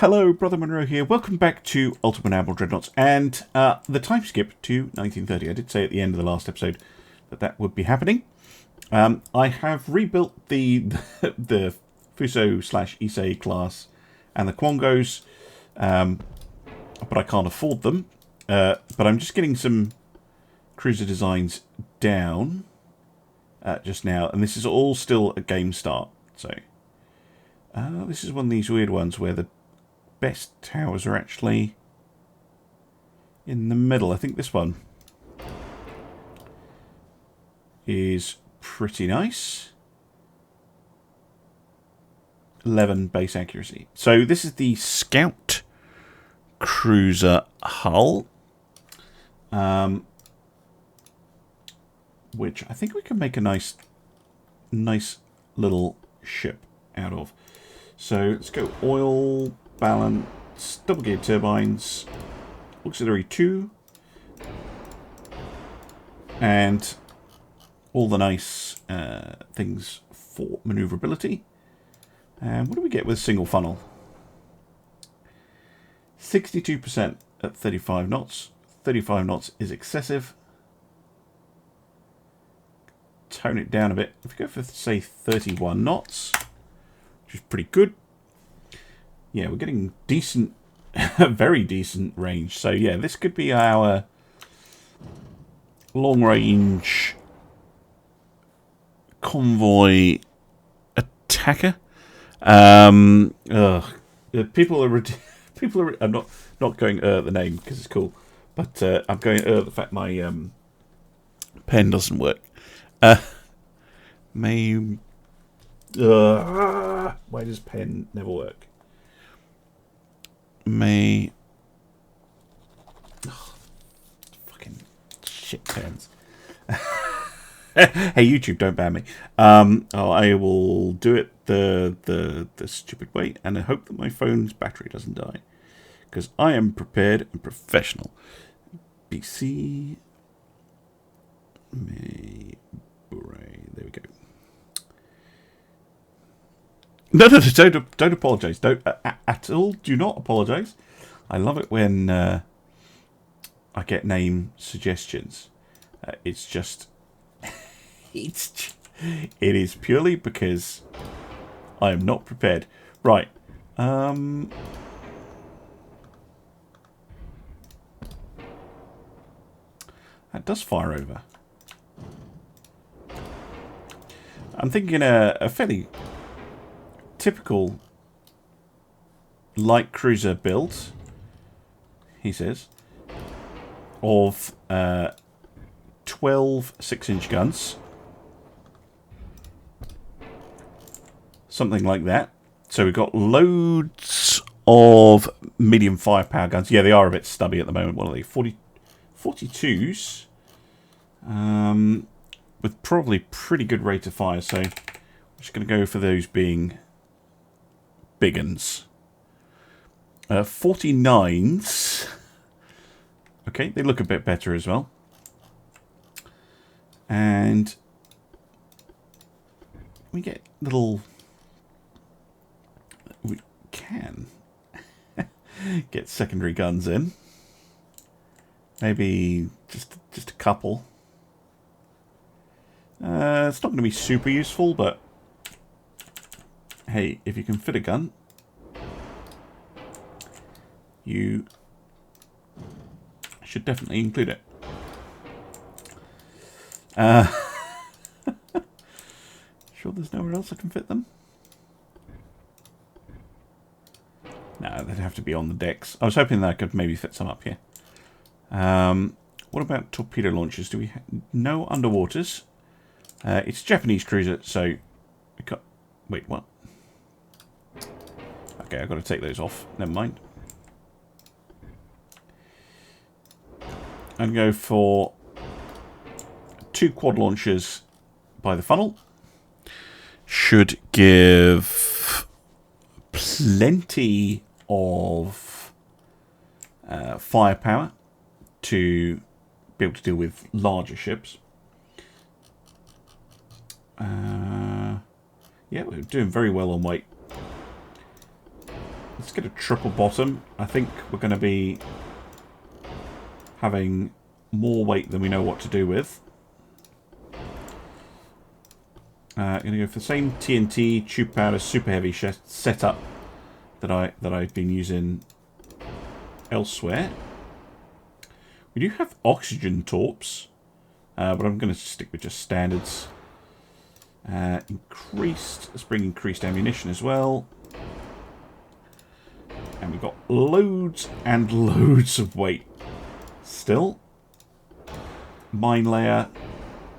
Hello, Brother Monroe here. Welcome back to Ultimate Admiral Dreadnoughts and the time skip to 1930. I did say at the end of the last episode that that would be happening. I have rebuilt the Fuso/Issei class and the Quongos, but I can't afford them. But I'm just getting some cruiser designs down just now, and this is all still a game start. So this is one of these weird ones where the best towers are actually in the middle. I think this one is pretty nice. 11 base accuracy. So this is the Scout cruiser hull, which I think we can make a nice little ship out of. So let's go oil, balance, double geared turbines, auxiliary 2, and all the nice things for maneuverability. And what do we get with single funnel? 62% at 35 knots. 35 knots is excessive. Tone it down a bit. If we go for, say, 31 knots, which is pretty good. Yeah, we're getting decent, very decent range. So, yeah, this could be our long-range convoy attacker. People are I'm not going the name because it's cool, but I'm going the fact my pen doesn't work. Why does pen never work? Fucking shit pens. Hey YouTube, don't ban me. I will do it the stupid way, and I hope that my phone's battery doesn't die, because I am prepared and professional. BC May Bure. There we go. No, don't apologise. Don't at all. Do not apologise. I love it when I get name suggestions. It's just, it is purely because I am not prepared. Right. That does fire over. I'm thinking a fairly typical light cruiser build, he says, of 12 6-inch guns. Something like that. So we've got loads of medium firepower guns. Yeah, they are a bit stubby at the moment. What are they? 42s. With probably pretty good rate of fire. So I'm just going to go for those being big uns. 49s. Okay, they look a bit better as well. And we get little... We can get secondary guns in. Maybe just a couple. It's not going to be super useful, but hey, if you can fit a gun, you should definitely include it. Sure there's nowhere else I can fit them? No, they'd have to be on the decks. I was hoping that I could maybe fit some up here. What about torpedo launchers? Do we have no underwaters? It's a Japanese cruiser, so we got... Wait, what? Okay, I've got to take those off. Never mind. I'm going to go for 2 quad launchers by the funnel. Should give plenty of firepower to be able to deal with larger ships. Yeah, we're doing very well on weight. let's get a triple bottom. I think we're going to be having more weight than we know what to do with. Going to go for the same TNT tube powder super heavy setup that I've been using elsewhere. We do have oxygen torps, but I'm going to stick with just standards. Let's bring increased ammunition as well. And we've got loads and loads of weight still. Mine layer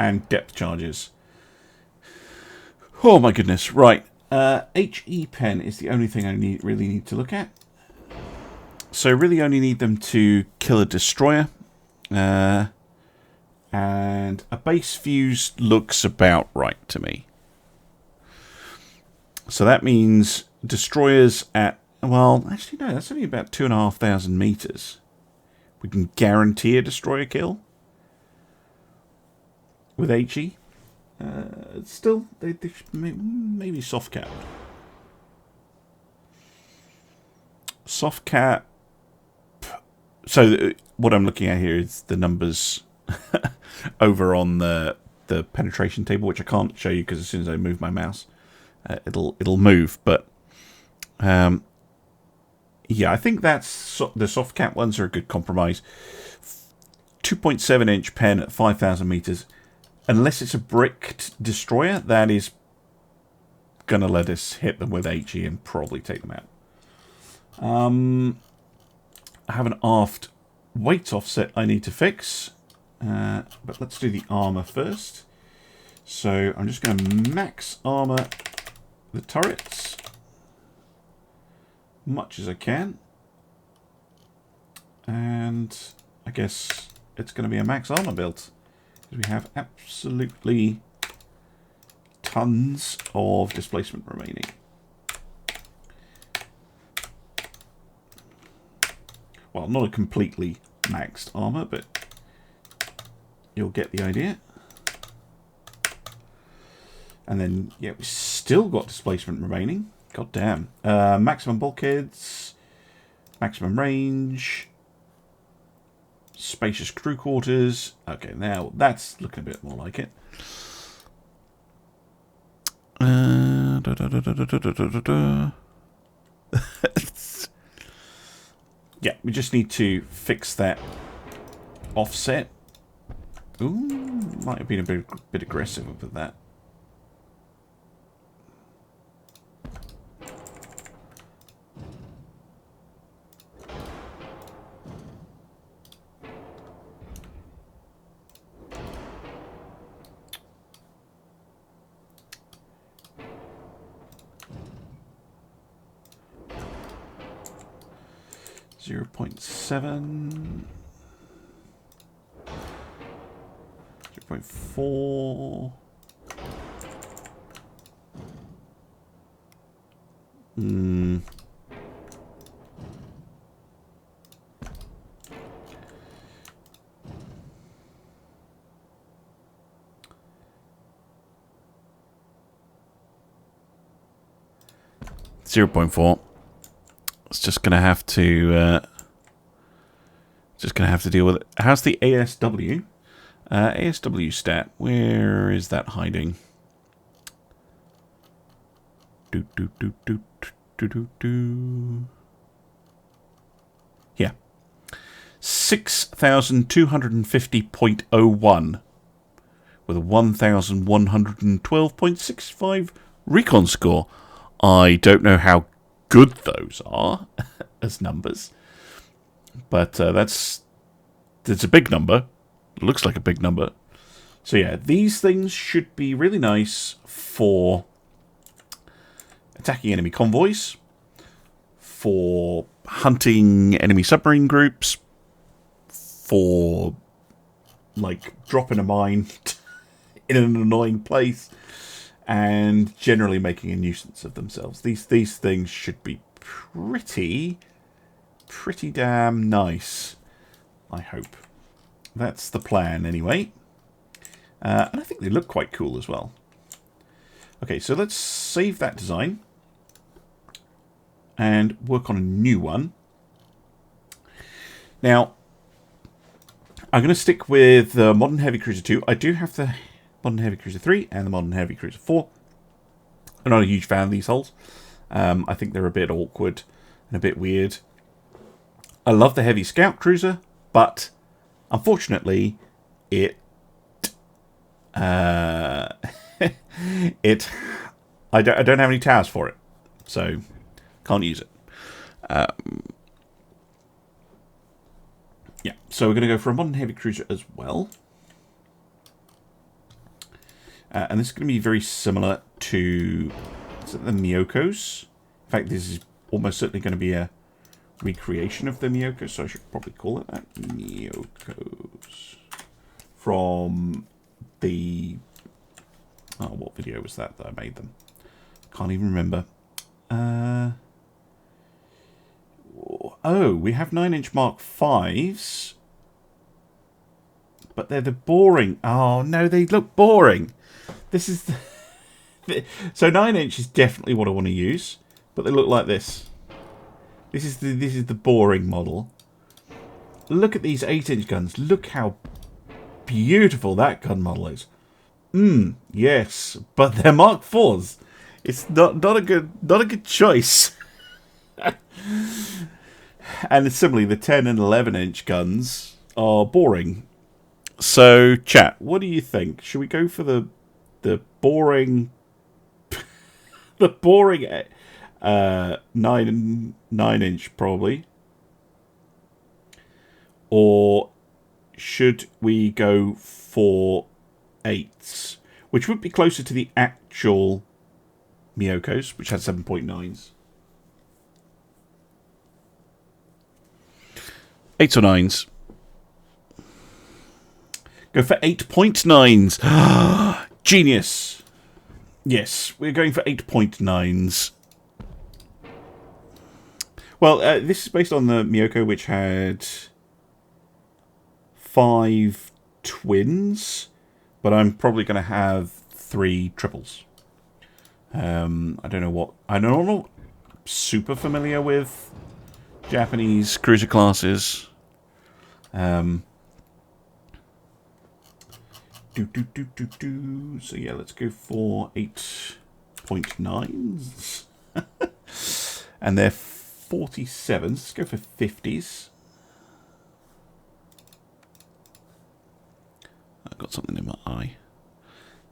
and depth charges. Oh my goodness, right. HE pen is the only thing I really need to look at. So really only need them to kill a destroyer. And a base fuse looks about right to me. So that means destroyers at, well, actually no, that's only about 2,500 meters. We can guarantee a destroyer kill with HE. Still, they maybe soft cap. Soft cap. So what I'm looking at here is the numbers over on the penetration table, which I can't show you because as soon as I move my mouse, it'll move. But yeah, I think that's the soft cap ones are a good compromise. 2.7 inch pen at 5,000 meters. Unless it's a bricked destroyer, that is going to let us hit them with HE and probably take them out. I have an aft weight offset I need to fix. But let's do the armor first. So I'm just going to max armor the turrets much as I can. And I guess it's going to be a max armor build. We have absolutely tons of displacement remaining. Well, not a completely maxed armor, but you'll get the idea. And then, yeah, we've still got displacement remaining. God damn. Maximum bulkheads, maximum range, spacious crew quarters. Okay, now that's looking a bit more like it. Yeah, we just need to fix that offset. Ooh, might have been a bit aggressive with that. Zero 0.7, 0.4. 0.4. It's just gonna have to deal with it. How's the ASW? ASW stat. Where is that hiding? Yeah. 6,250.01 with a 1,112.65 recon score. I don't know how good those are as numbers, but it's a big number. It looks like a big number. So yeah, these things should be really nice for attacking enemy convoys, for hunting enemy submarine groups, for like dropping a mine in an annoying place, and generally making a nuisance of themselves. These things should be pretty damn nice, I hope. That's the plan anyway. And I think they look quite cool as well. Okay, so let's save that design. and work on a new one. Now, I'm going to stick with the Modern Heavy Cruiser 2. I do have the Modern Heavy Cruiser 3 and the Modern Heavy Cruiser 4. I'm not a huge fan of these hulls. I think they're a bit awkward and a bit weird. I love the Heavy Scout Cruiser, but unfortunately, I don't have any towers for it, so can't use it. Yeah, so we're going to go for a Modern Heavy Cruiser as well. And this is going to be very similar to the Myokos. In fact, this is almost certainly going to be a recreation of the Myokos, so I should probably call it that. Myokos. From the... Oh, what video was that I made them? Can't even remember. Oh, we have 9-inch Mark 5s. But they're the boring... Oh, no, they look boring. This is... So 9-inch is definitely what I want to use. But they look like this. This is the boring model. Look at these 8-inch guns. Look how beautiful that gun model is. Yes. But they're Mark 4s. It's not a good choice. And similarly, the 10 and 11-inch guns are boring. So, chat, what do you think? Should we go for the boring, the boring 9-inch probably, or should we go for 8s, which would be closer to the actual Myokos, which had 7.9s? 8s or 9s? Go for 8.9s. Genius. Yes, we're going for 8.9s. Well, this is based on the Myoko, which had 5 twins, but I'm probably going to have 3 triples. I'm not super familiar with Japanese cruiser classes. So yeah, let's go for 8.9s. And they're 47s. Let's go for 50s. I've got something in my eye.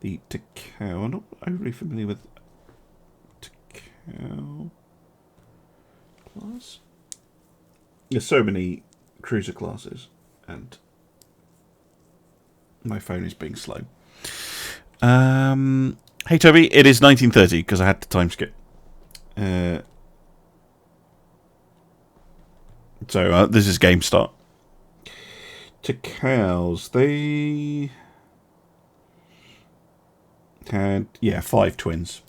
The Takao. I'm not overly familiar with Takao class. There's so many cruiser classes, and my phone is being slow. Hey Toby, it is 1930 because I had to time skip. So this is game start. Takaos, they had 5 twins.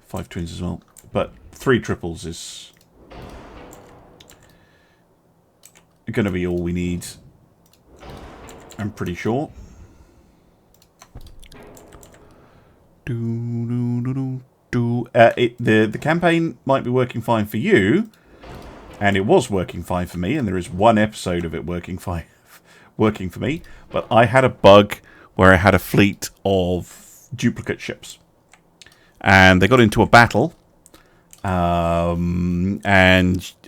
5 twins as well, but 3 triples is going to be all we need. I'm pretty sure. The campaign might be working fine for you, and it was working fine for me, and there is one episode of it working for me. But I had a bug where I had a fleet of duplicate ships, and they got into a battle, and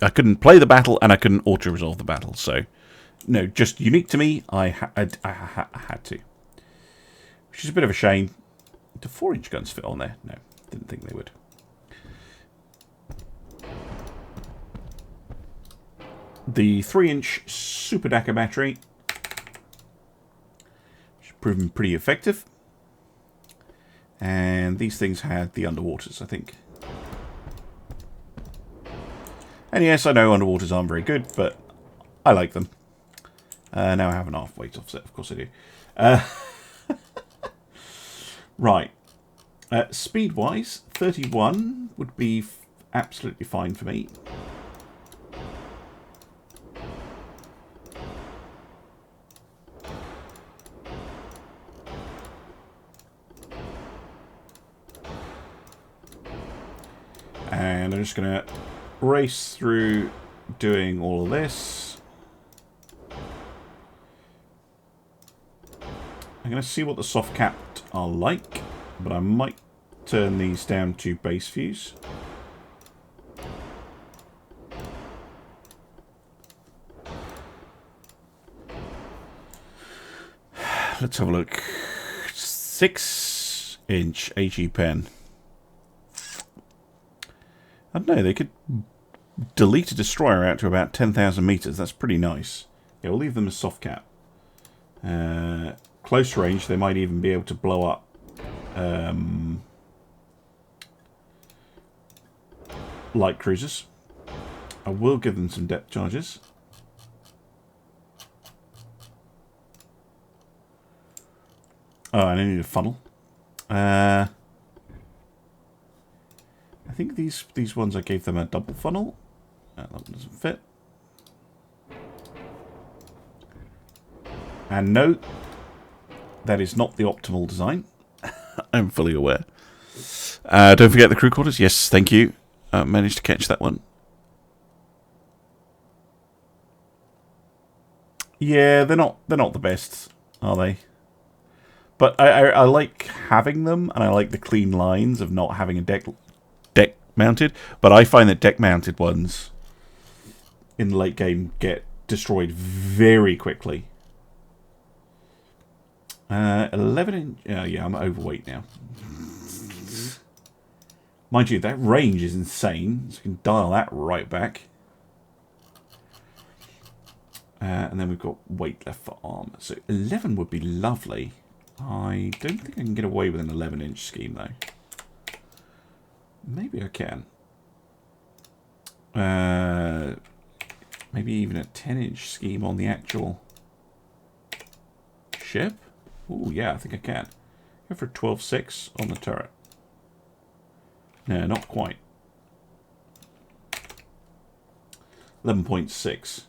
I couldn't play the battle, and I couldn't auto-resolve the battle. So, no, just unique to me. I had to, which is a bit of a shame. Do 4-inch guns fit on there? No, didn't think they would. The 3-inch Super Dakka battery, which has proven pretty effective. And these things had the underwaters, I think. And yes, I know underwaters aren't very good, but I like them. Now I have an half weight offset, of course I do. Right. Speed-wise, 31 would be absolutely fine for me. And I'm just just going to race through doing all of this. I'm going to see what the soft capped are like, but I might turn these down to base views. Let's have a look. 6-inch AG pen. I don't know, they could delete a destroyer out to about 10,000 meters. That's pretty nice. Yeah, we'll leave them as soft cap. Close range, they might even be able to blow up light cruisers. I will give them some depth charges. Oh, and I need a funnel. I think these ones I gave them a double funnel. That one doesn't fit. And no, that is not the optimal design. I'm fully aware. Don't forget the crew quarters. Yes, thank you. Managed to catch that one. Yeah, they're not the best, are they? But I like having them, and I like the clean lines of not having a deck mounted. But I find that deck mounted ones in the late game get destroyed very quickly. 11-inch. Yeah, I'm overweight now. Mind you, that range is insane, so you can dial that right back. And then we've got weight left for armor. So 11 would be lovely. I don't think I can get away with an 11-inch scheme, though. Maybe I can. Maybe even a 10-inch scheme on the actual ship. Oh, yeah, I think I can. Go for 12.6 on the turret. No, not quite. 11.6.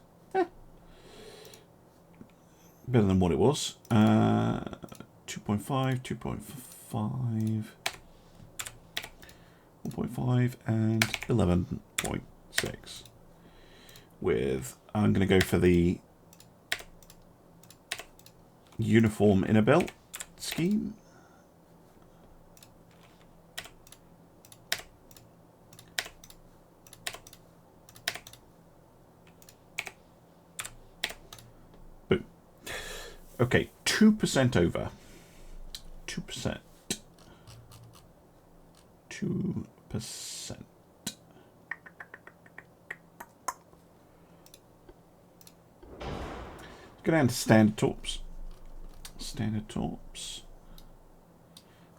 Better than what it was. 2.5, 2.5, 1.5, and 11.6. With, I'm going to go for the uniform inner belt scheme. Boom. Okay, 2% over. 2%. 2%. Go down to standard torps. Standard torps.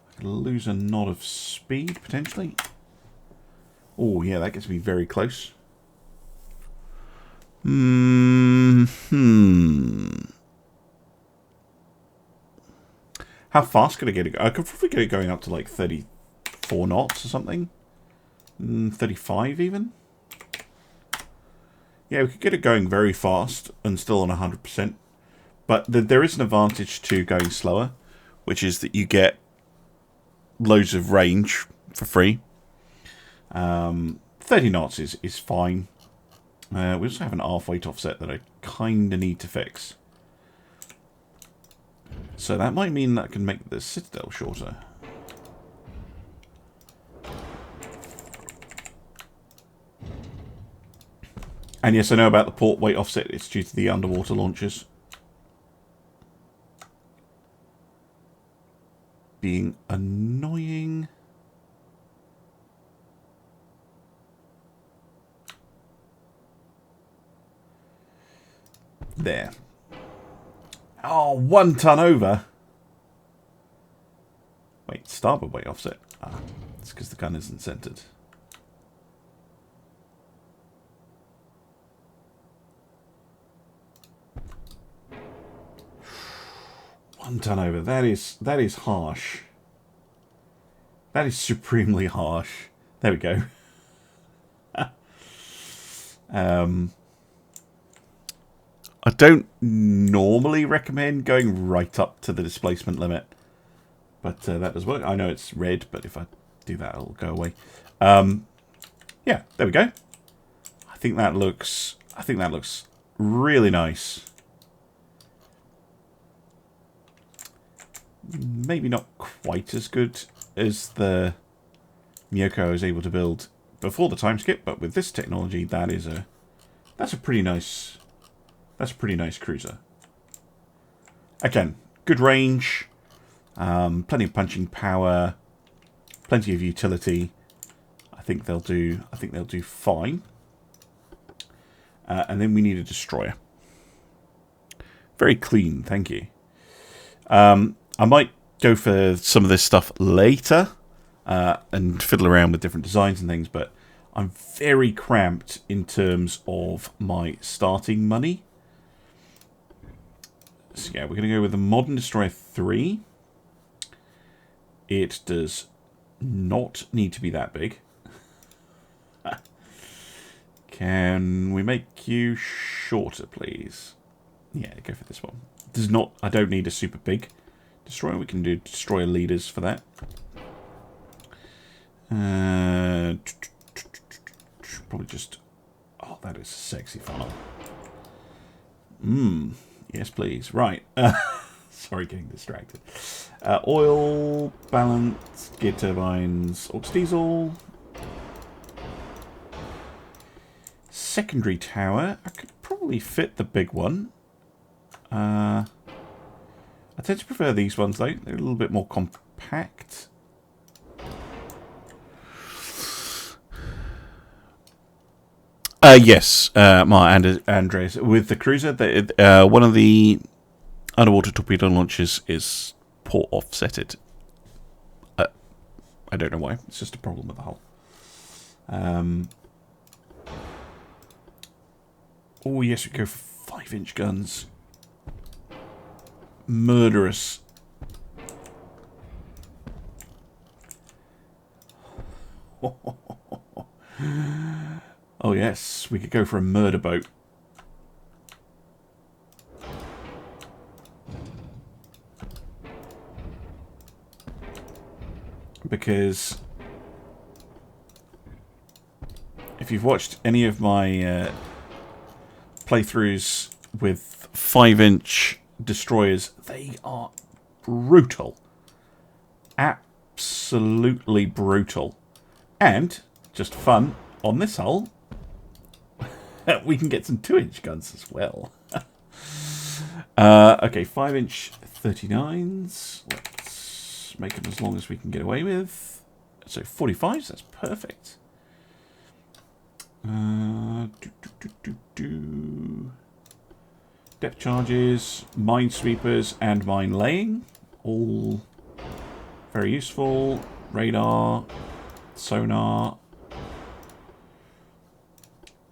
I could lose a knot of speed, potentially. Oh, yeah, that gets me very close. How fast could I get it? I could probably get it going up to like 34 knots or something. 35 even. Yeah, we could get it going very fast and still on 100%. But there is an advantage to going slower, which is that you get loads of range for free. 30 knots is fine. We also have an half weight offset that I kind of need to fix. So that might mean that I can make the citadel shorter. And yes, I know about the port weight offset. It's due to the underwater launchers being annoying. There. Oh, 1 ton over. Wait, starboard weight offset. Ah, it's because the gun isn't centered. One ton over. That is harsh. That is supremely harsh. There we go. I don't normally recommend going right up to the displacement limit, but that does work. I know it's red, but if I do that, it'll go away. Yeah, there we go. I think that looks really nice. Maybe not quite as good as the Myoko I was able to build before the time skip, but with this technology, that's a pretty nice cruiser. Again, good range, plenty of punching power, plenty of utility. I think they'll do fine. And then we need a destroyer. Very clean, thank you. I might go for some of this stuff later and fiddle around with different designs and things, but I'm very cramped in terms of my starting money. So yeah, we're going to go with the Modern Destroyer 3. It does not need to be that big. Can we make you shorter, please? Yeah, go for this one. Does not. I don't need a super big destroyer. We can do destroyer leaders for that. Probably just. Oh, that is a sexy funnel. Yes, please. Right. Sorry, getting distracted. Oil, balance, gear turbines, aux diesel. Secondary tower. I could probably fit the big one. I tend to prefer these ones, though. They're a little bit more compact. Yes, Andres. With the cruiser, one of the underwater torpedo launchers is port offsetted. I don't know why. It's just a problem with the hull. Oh, yes, we go for 5-inch guns. Murderous. Oh, yes, we could go for a murder boat. Because if you've watched any of my playthroughs with 5-inch destroyers, they are brutal. Absolutely brutal. And, just fun, on this hull, we can get some 2-inch guns as well. Okay, 5-inch 39s. Let's make them as long as we can get away with. So 45s, that's perfect. Depth charges, minesweepers, and mine laying. All very useful. Radar, sonar.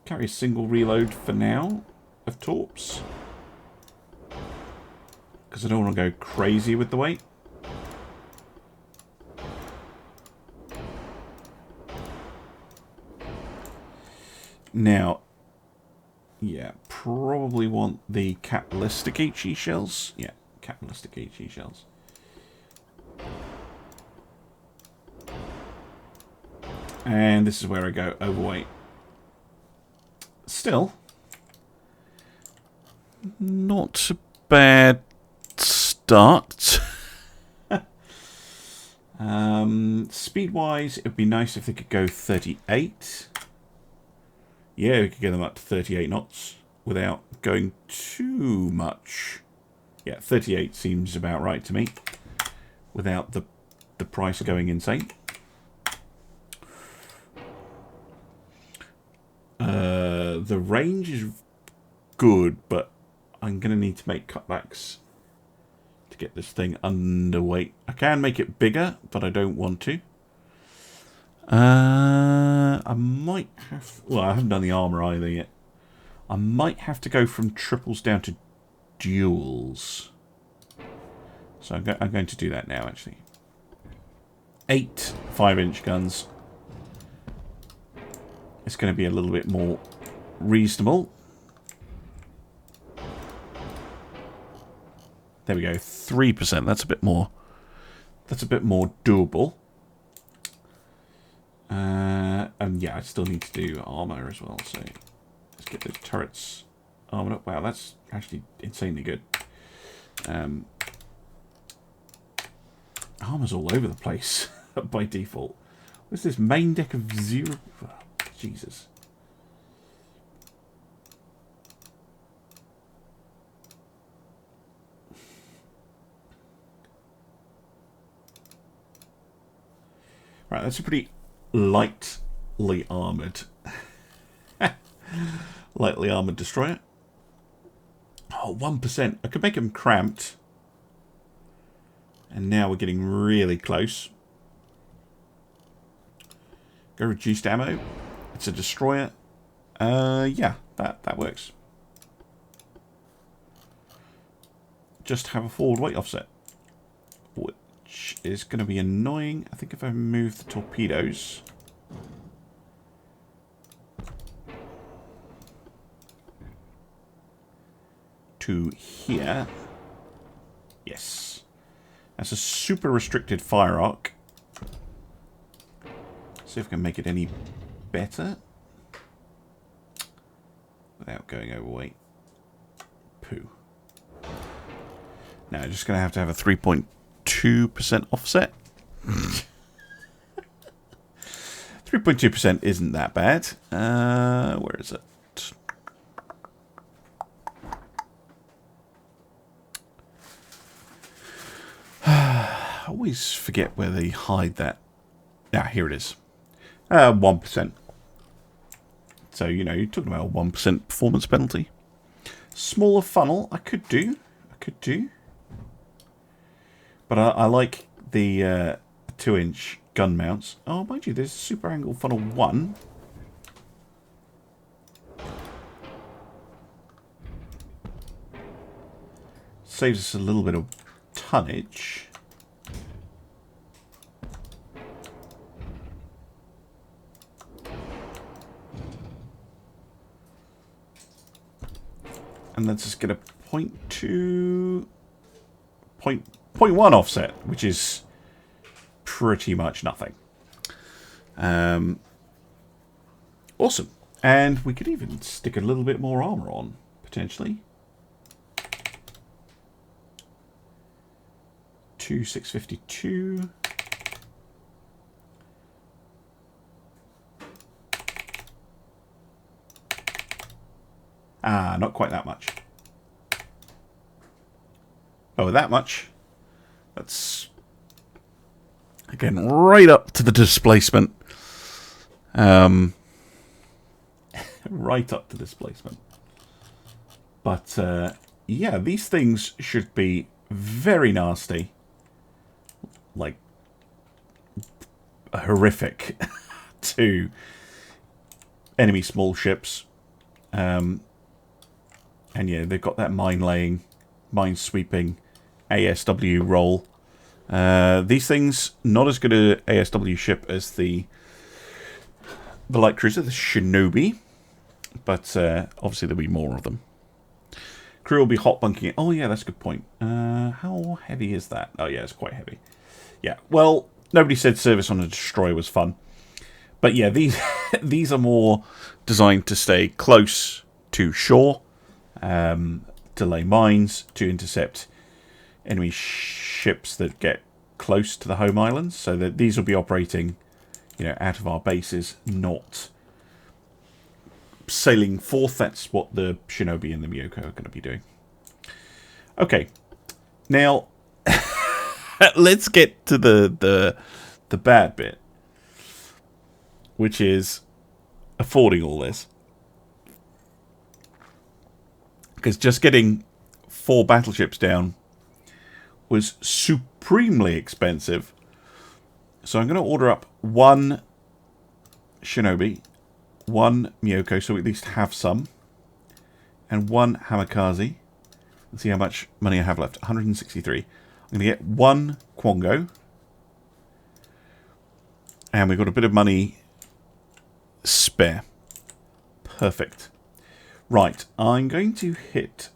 Carry a single reload for now of torps. Because I don't want to go crazy with the weight. Now, yeah, probably want the capitalistic HE shells. Yeah, capitalistic HE shells. And this is where I go overweight. Still, not a bad start. Speed-wise, it would be nice if they could go 38. Yeah, we could get them up to 38 knots without going too much. Yeah, 38 seems about right to me, without the price going insane. The range is good, but I'm going to need to make cutbacks to get this thing underweight. I can make it bigger, but I don't want to. I might have... Well, I haven't done the armour either yet. I might have to go from triples down to duals. So I'm going to do that now, actually. 8 5-inch guns. It's going to be a little bit more reasonable. There we go, 3%. That's a bit more. That's a bit more doable. And yeah, I still need to do armor as well. So let's get those turrets armored up. Wow, that's actually insanely good. Armor's all over the place by default. What's this main deck of 0? Oh, Jesus. Right, that's a pretty lightly armoured destroyer. Oh, 1%. I could make them cramped. And now we're getting really close. Go reduced ammo. It's a destroyer. Yeah, that works. Just have a forward weight offset, which is going to be annoying. I think if I move the torpedoes to here. Yes. That's a super restricted fire arc. See if we can make it any better without going overweight. Poo. Now, just going to have a 3.2% offset. 3.2% isn't that bad. Where is it? I always forget where they hide that. Ah, here it is. 1%. So, you know, you're talking about a 1% performance penalty. Smaller funnel, I could do. But I like the 2-inch gun mounts. Oh, mind you, there's Super Angle Funnel 1. Saves us a little bit of tonnage. And let's just get a 0.1 offset, which is pretty much nothing. Awesome. And we could even stick a little bit more armor on, potentially. 652. Ah, not quite that much. Oh, that much. That's, again, right up to the displacement. Right up to displacement. But, yeah, these things should be very nasty. Like, horrific to enemy small ships. And yeah, they've got that mine-laying, mine-sweeping ASW role. These things, not as good an ASW ship as the light cruiser, the Shinobi. But obviously there'll be more of them. Crew will be hot bunking it. Oh yeah, that's a good point. How heavy is that? Oh yeah, it's quite heavy. Yeah, well, nobody said service on a destroyer was fun. But yeah, these are more designed to stay close to shore. To lay mines, to intercept enemy ships that get close to the home islands, so that these will be operating, you know, out of our bases, not sailing forth. That's what the Shinobi and the Myoko are going to be doing. Okay, now let's get to the bad bit, which is affording all this. Because just getting 4 battleships down was supremely expensive. So I'm going to order up 1 Shinobi, 1 Myoko, so we at least have some, and 1 Hamikaze. Let's see how much money I have left. 163. I'm going to get 1 Quongo. And we've got a bit of money spare. Perfect. Right, I'm going to hit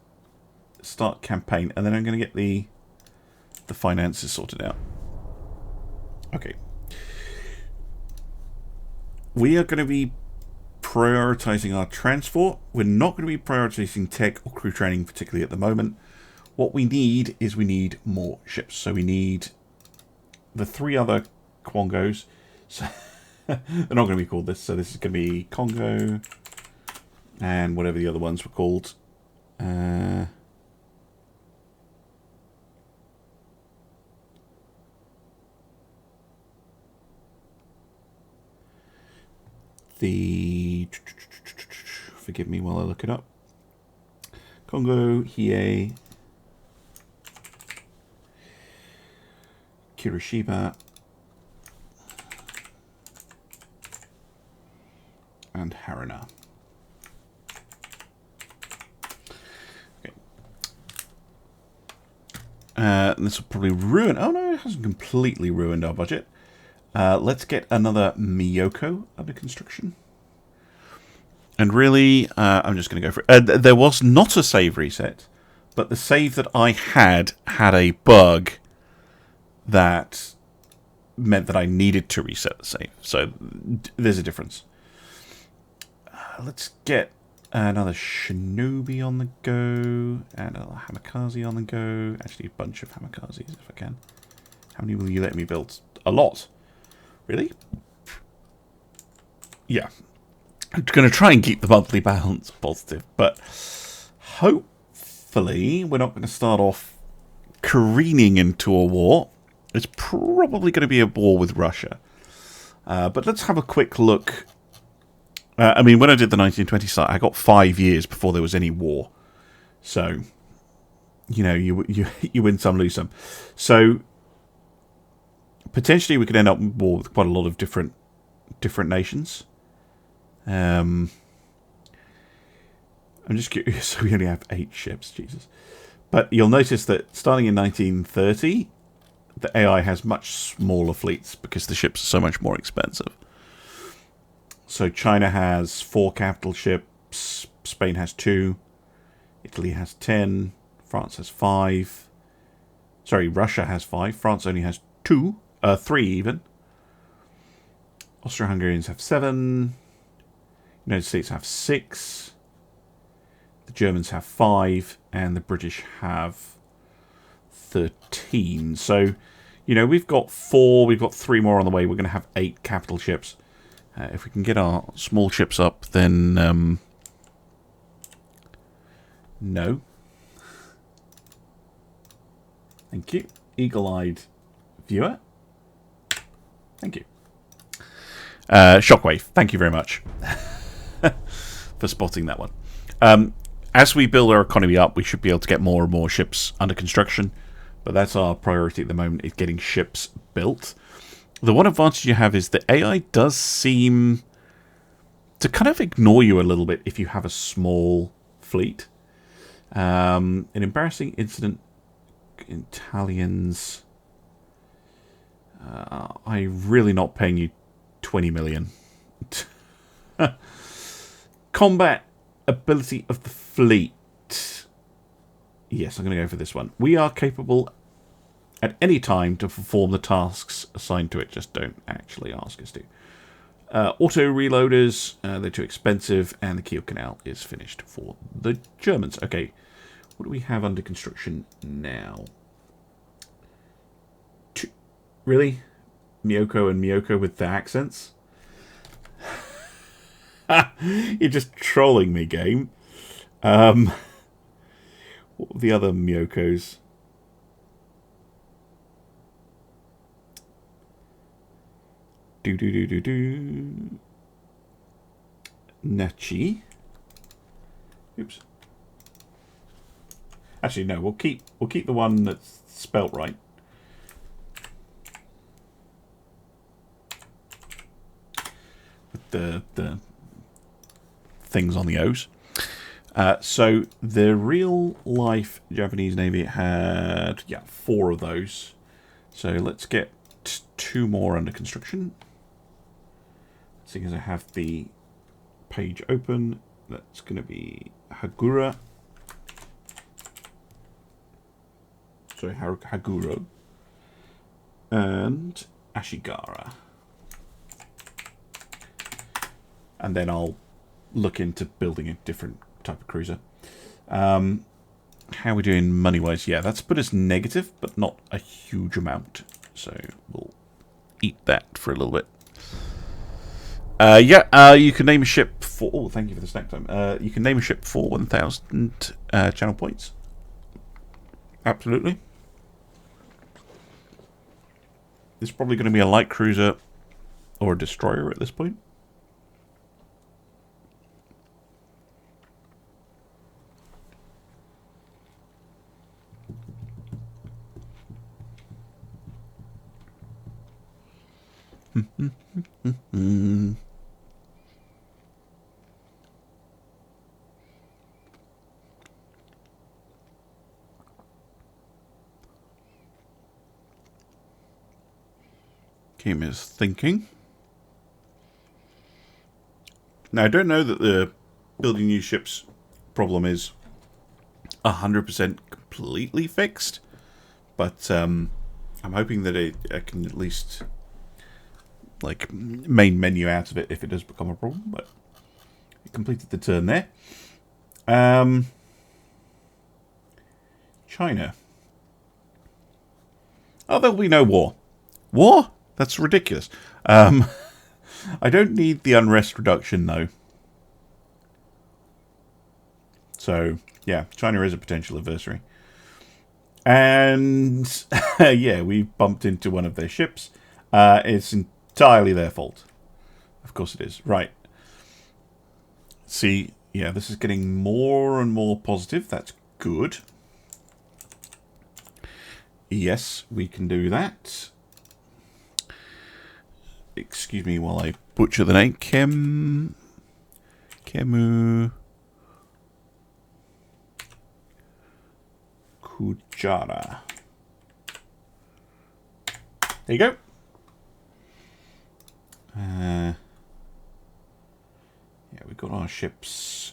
start campaign, and then I'm going to get the finances sorted out. Okay. we are going to be prioritizing our transport. We're not going to be prioritizing tech or crew training, particularly at the moment. What we need is we need more ships. So we need the 3 other Quongos. So they're not going to be called this. So this is going to be Congo and whatever the other ones were called. Forgive me while I look it up. Congo, Hiei, Kirishima, and Haruna. Okay. This will probably ruin... Oh no, it hasn't completely ruined our budget. Let's get another Miyoko under construction. And really, I'm just going to go for it. There was not a save reset, but the save that I had a bug that meant that I needed to reset the save. So there's a difference. Let's get another Shinobi on the go, and another Hamikaze on the go. Actually, a bunch of Hamakazes if I can. How many will you let me build? A lot. Really? Yeah. I'm going to try and keep the monthly balance positive, but hopefully we're not going to start off careening into a war. It's probably going to be a war with Russia. But let's have a quick look. I mean, when I did the 1920 site, I got 5 years before there was any war. So, you know, you win some, lose some. So, potentially we could end up in war with quite a lot of different nations. I'm just curious. So we only have 8 ships, Jesus. But you'll notice that starting in 1930, the AI has much smaller fleets because the ships are so much more expensive. So China has 4 capital ships, Spain has 2, Italy has 10, France has 5. Sorry, Russia has 5. France only has 3 even. Austro-Hungarians have 7. United States have 6. The Germans have 5, and the British have 13. So, you know, we've got 4. We've got 3 more on the way. We're going to have 8 capital ships. If we can get our small ships up, then no. Thank you, eagle-eyed viewer. Thank you. Shockwave, thank you very much for spotting that one. As we build our economy up, we should be able to get more and more ships under construction, but that's our priority at the moment, is getting ships built. The one advantage you have is the AI does seem to kind of ignore you a little bit if you have a small fleet. An embarrassing incident, Italians. I'm really not paying you 20 million. Combat ability of the fleet. Yes, I'm going to go for this one. We are capable at any time to perform the tasks assigned to it. Just don't actually ask us to. Auto reloaders, they're too expensive, and the Kiel Canal is finished for the Germans. Okay, what do we have under construction now? Really? Miyoko and Miyoko with the accents? You're just trolling me, game. What were the other Miyokos? Nachi. Oops. Actually, no. We'll keep the one that's spelt right. With the things on the O's. So the real life Japanese Navy had 4 of those. So let's get 2 more under construction. Seeing as I have the page open, that's going to be Hagura. Sorry, Haguro. And Ashigara. and then I'll look into building a different type of cruiser. How are we doing money-wise? Yeah, that's put us negative, but not a huge amount. So we'll eat that for a little bit. You can name a ship for... Oh, thank you for the snack time. You can name a ship for 1,000 channel points. Absolutely. It's probably going to be a light cruiser or a destroyer at this point. Game is thinking. Now, I don't know that the building new ships problem is 100% completely fixed, but I'm hoping that I can at least like main menu out of it if it does become a problem. But it completed the turn there. China. Oh, there'll be no war. War? That's ridiculous. I don't need the unrest reduction, though. So, yeah, China is a potential adversary. And, yeah, we bumped into one of their ships. It's entirely their fault. Of course it is. Right. See, yeah, this is getting more and more positive. That's good. Yes, we can do that. Excuse me while I butcher the name. Kemu Kujara. There you go. Yeah, we've got our ships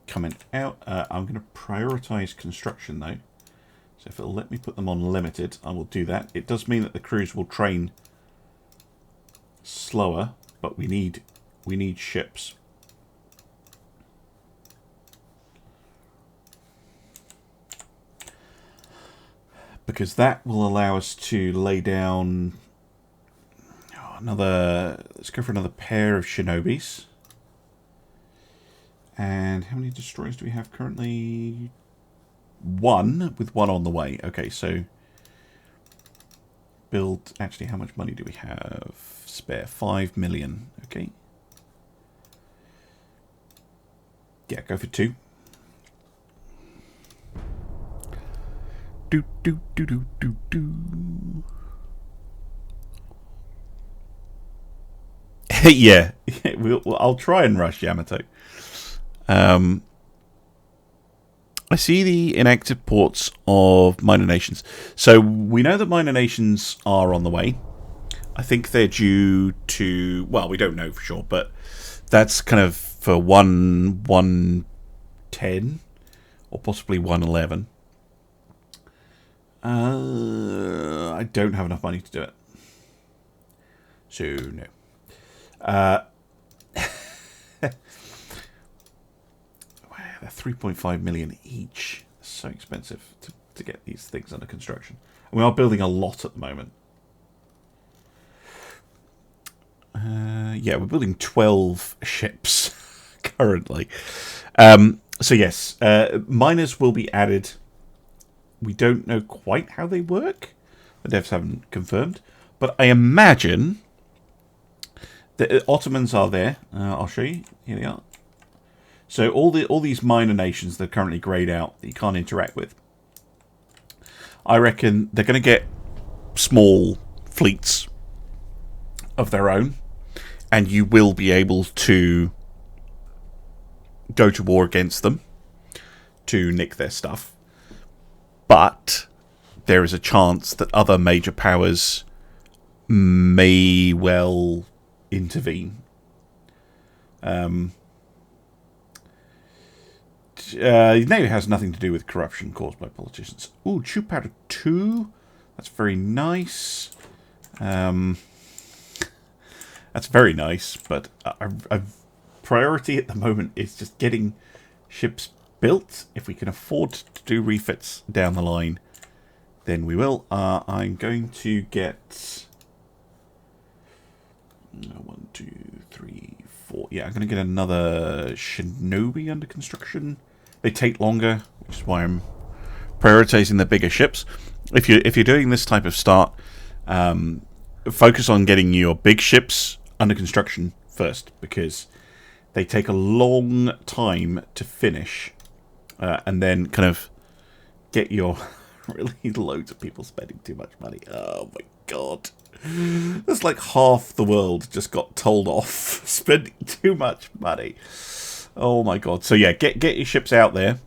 coming out. I'm going to prioritize construction though. So if it'll let me put them on limited, I will do that. It does mean that the crews will train slower, but we need ships. Because that will allow us to lay down another... Let's go for another pair of Shinobis. And how many destroyers do we have currently? One, with one on the way. Okay, so... Build... Actually, how much money do we have spare? 5 million. Okay. Yeah, go for 2. Do. Yeah, I'll try and rush Yamato. I see the inactive ports of minor nations. So we know that minor nations are on the way. I think they're due to... Well, we don't know for sure, but that's kind of for 110 or possibly 111. I don't have enough money to do it. So, no. They're 3.5 million each. It's so expensive to get these things under construction. And we are building a lot at the moment. Yeah, we're building 12 ships currently. So yes, miners will be added. We don't know quite how they work. The devs haven't confirmed. But I imagine the Ottomans are there. I'll show you. Here they are. So all these minor nations that are currently greyed out that you can't interact with, I reckon they're going to get small fleets of their own, and you will be able to go to war against them to nick their stuff. But there is a chance that other major powers may well intervene. No, it has nothing to do with corruption caused by politicians. Ooh, Chew Powder 2. That's very nice. And That's very nice, but our priority at the moment is just getting ships built. If we can afford to do refits down the line, then we will. I'm going to get 1, 2, 3, 4. Yeah, I'm going to get another Shinobi under construction. They take longer, which is why I'm prioritizing the bigger ships. If you're doing this type of start, focus on getting your big ships under construction first, because they take a long time to finish, and then kind of get your really loads of people spending too much money. Oh my god, that's like half the world just got told off spending too much money. Oh my god. So yeah, get your ships out there,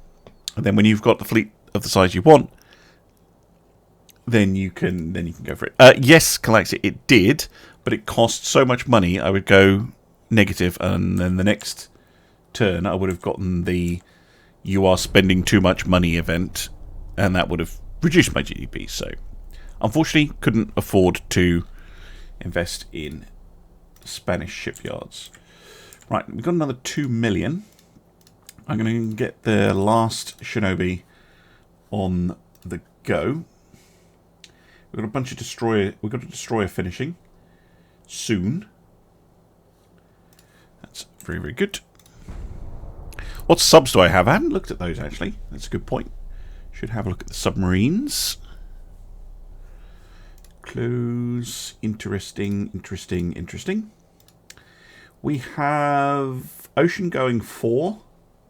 and then when you've got the fleet of the size you want, then you can go for it. Yes, Galaxy, it did, but it cost so much money. I would go negative, and then the next turn I would have gotten the "you are spending too much money" event, and that would have reduced my GDP. So, unfortunately, couldn't afford to invest in Spanish shipyards. Right, we've got another 2 million. I'm going to get the last Shinobi on the go. We've got a bunch of destroyer. We've got a destroyer finishing soon. That's very, very good. What subs do I have? I haven't looked at those actually. That's a good point. Should have a look at the submarines. Close. Interesting. Interesting. Interesting. We have ocean going 4,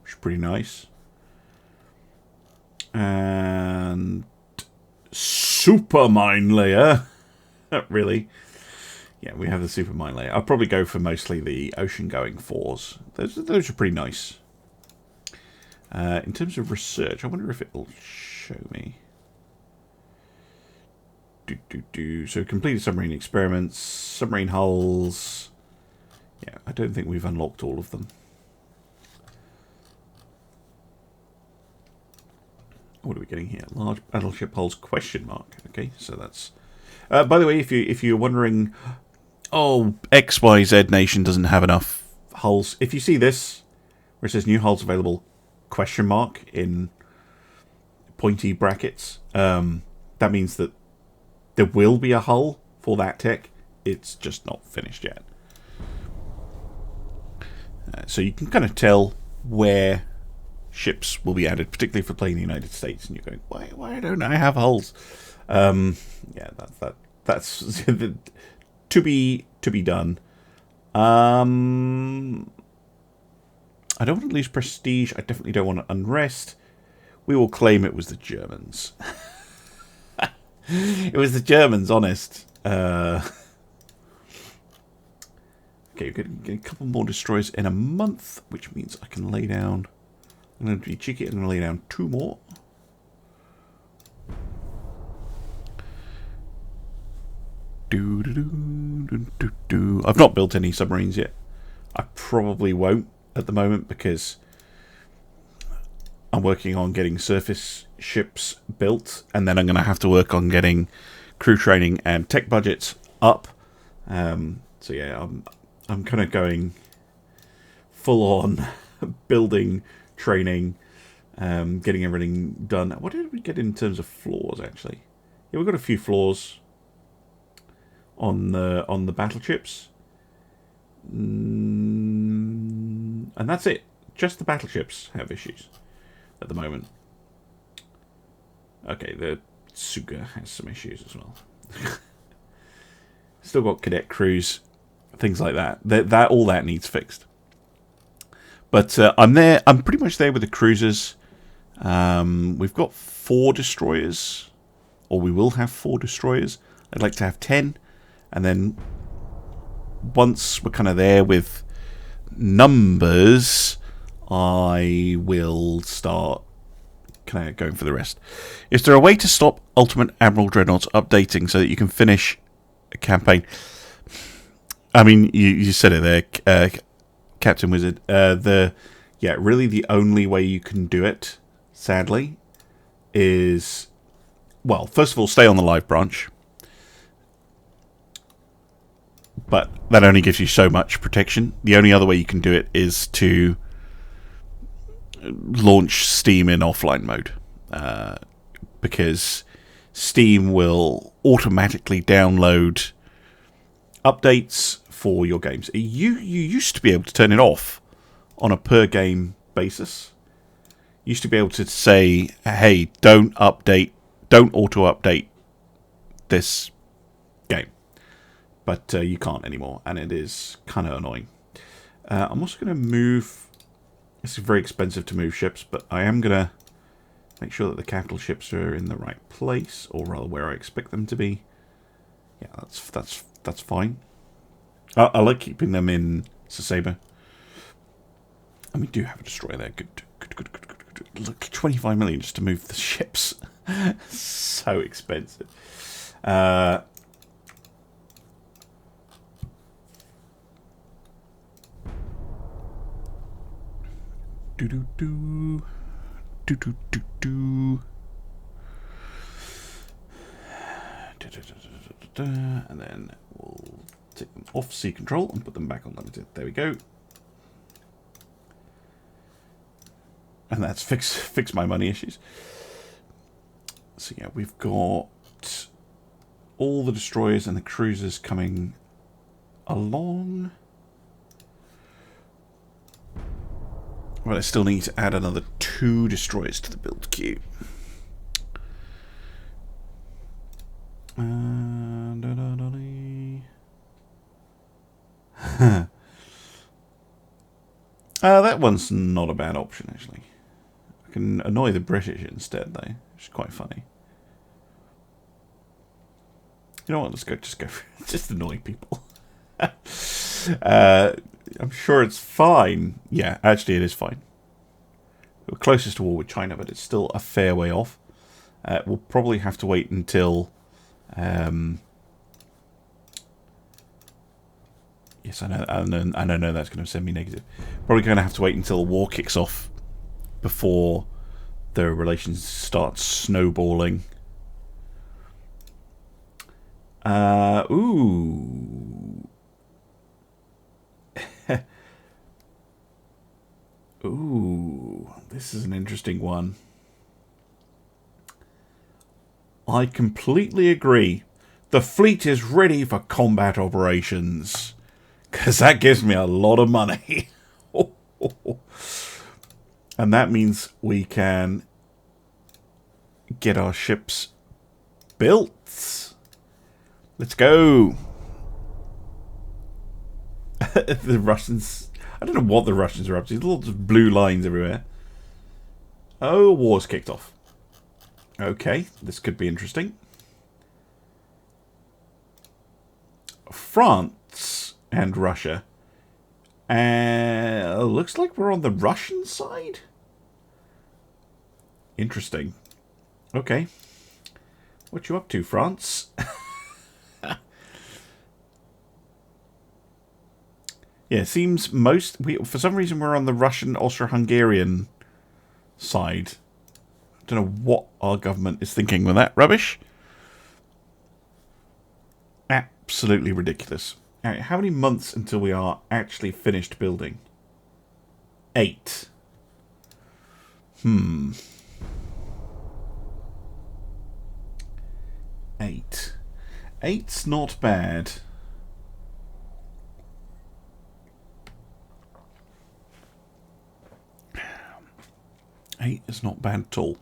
which is pretty nice, and super mine layer. Really? Yeah, we have the super mine layer. I'll probably go for mostly the ocean going 4s. Those are pretty nice. In terms of research, I wonder if it will show me. So completed submarine experiments, submarine hulls. Yeah, I don't think we've unlocked all of them. What are we getting here? Large battleship hulls ? Okay, so that's. By the way, if you're wondering, oh, XYZ nation doesn't have enough hulls. If you see this, where it says new hulls available ? In pointy brackets, that means that there will be a hull for that tech. It's just not finished yet. So you can kind of tell where ships will be added, particularly for playing the United States, and you're going, why don't I have hulls? Yeah, that's to be done. I don't want to lose prestige. I definitely don't want unrest. We will claim it was the Germans. It was the Germans, honest. Okay, we're going to get a couple more destroyers in a month, which means I can lay down. I'm going to be cheeky. I'm going to lay down 2 more. I've not built any submarines yet. I probably won't at the moment because I'm working on getting surface ships built, and then I'm going to have to work on getting crew training and tech budgets up. So yeah, I'm kind of going full on building, training, getting everything done. What did we get in terms of floors actually? Yeah, we've got a few floors on the battleships, and that's it. Just the battleships have issues at the moment. Okay, the Suga has some issues as well. Still got cadet crews, things like that. All that needs fixed. But I'm there. I'm pretty much there with the cruisers. We've got 4 destroyers, or we will have 4 destroyers. I'd like to have 10, and then once we're kind of there with numbers, I will start kind of going for the rest. Is there a way to stop Ultimate Admiral Dreadnoughts updating so that you can finish a campaign? I mean, you said it there, Captain Wizard. Really the only way you can do it, sadly, is, well, first of all, stay on the live branch. but that only gives you so much protection. The only other way you can do it is to launch Steam in offline mode, because Steam will automatically download updates for your games. You used to be able to turn it off on a per game basis. You used to be able to say, hey, don't auto update this game. But you can't anymore, and it is kind of annoying. I'm also going to move... This is very expensive to move ships, but I am going to make sure that the capital ships are in the right place, or rather where I expect them to be. Yeah, that's fine. I like keeping them in Sasebo. And we do have a destroyer there. Good. Look, 25 million just to move the ships. So expensive. And then we'll take them off sea control and put them back on limited. There we go. And that's fix my money issues. So yeah, we've got all the destroyers and the cruisers coming along. Well, I still need to add another 2 destroyers to the build queue. That one's not a bad option, actually. I can annoy the British instead, though, which is quite funny. You know what? Let's just go for it. Just annoy people. I'm sure it's fine. Yeah, actually, it is fine. We're closest to war with China, but it's still a fair way off. We'll probably have to wait until... yes, I know that's going to send me negative. Probably going to have to wait until the war kicks off before the relations start snowballing. Ooh. Ooh, this is an interesting one. I completely agree. The fleet is ready for combat operations. Because that gives me a lot of money. And that means we can get our ships built. Let's go. The Russians... I don't know what the Russians are up to. There's lots of blue lines everywhere. Oh, war's kicked off. Okay, this could be interesting. France and Russia. Looks like we're on the Russian side. Interesting. Okay. What you up to, France? Yeah, it seems for some reason we're on the Russian Austro-Hungarian side. I don't know what our government is thinking with that rubbish. Absolutely ridiculous. All right, how many months until we are actually finished building? 8. 8. 8's not bad. Eight is not bad at all.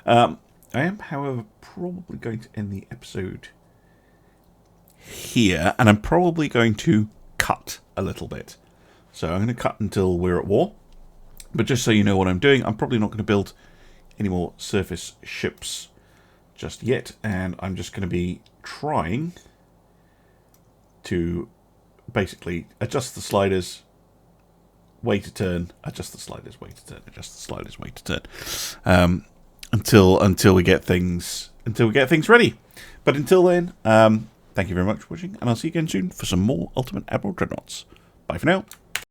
I am, however, probably going to end the episode here, and I'm probably going to cut a little bit. So I'm going to cut until we're at war. But just so you know what I'm doing, I'm probably not going to build any more surface ships just yet, and I'm just going to be trying to basically adjust the sliders, wait a turn, adjust the sliders, wait a turn, adjust the sliders, wait a turn, until we get things ready. But until then, thank you very much for watching, and I'll see you again soon for some more Ultimate Admiral Dreadnoughts. Bye for now.